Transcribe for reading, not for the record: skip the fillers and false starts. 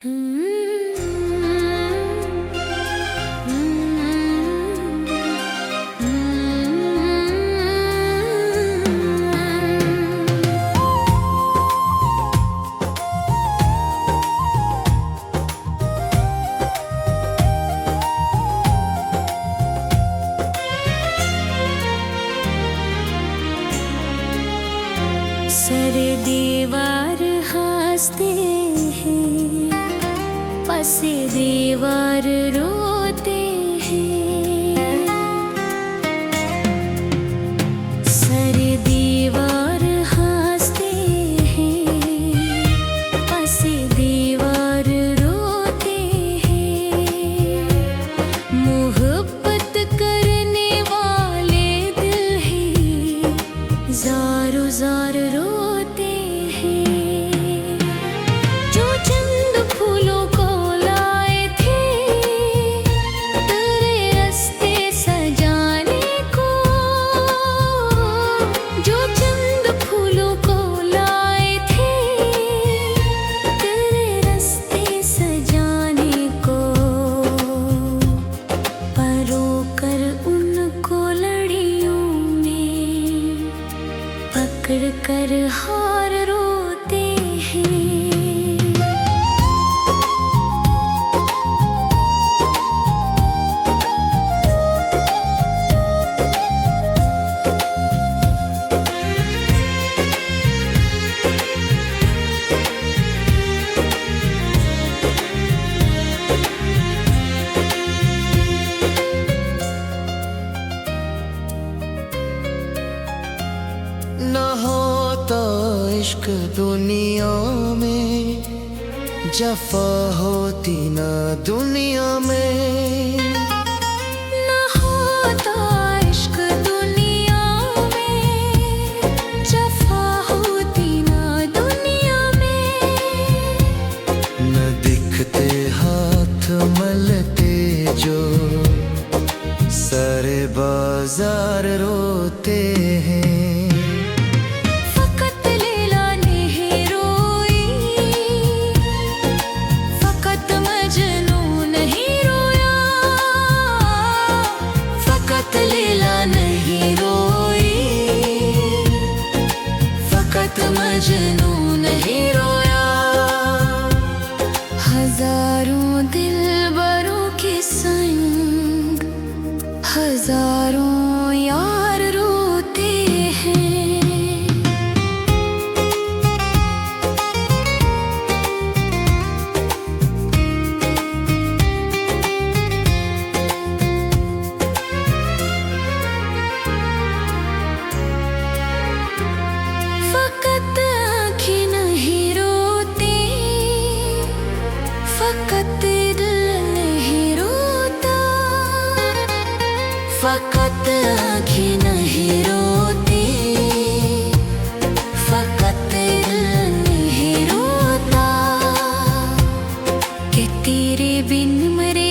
Sir दीवार हंसते हैं, पसे दीवार रोते हैं। सर दीवार हंसते हैं, पसे दीवार रोते हैं। मोहब्बत करने वाले दिल ही ज़ारो ज़ार रोते हैं। जो चंद फूलों को लाए थे तेरे रास्ते सजाने को, जो चंद फूलों को लाए थे तेरे रास्ते सजाने को, परोकर उनको लड़ियों में पकड़ कर हार रोते हैं। न होता इश्क दुनिया में, जफा होती न दुनिया में। न होता इश्क दुनिया में, जफा होती न दुनिया में। न दिखते हाथ मलते जो सारे बाजार रोते हैं। मजनू नहीं रोया। हजारों दिलबरों के संग हजारों यार रोते हैं। फकत दिल नहीं रोता, फकत आँखें नहीं रोती, फकत दिल नहीं रोता। कि तेरे बिन मरे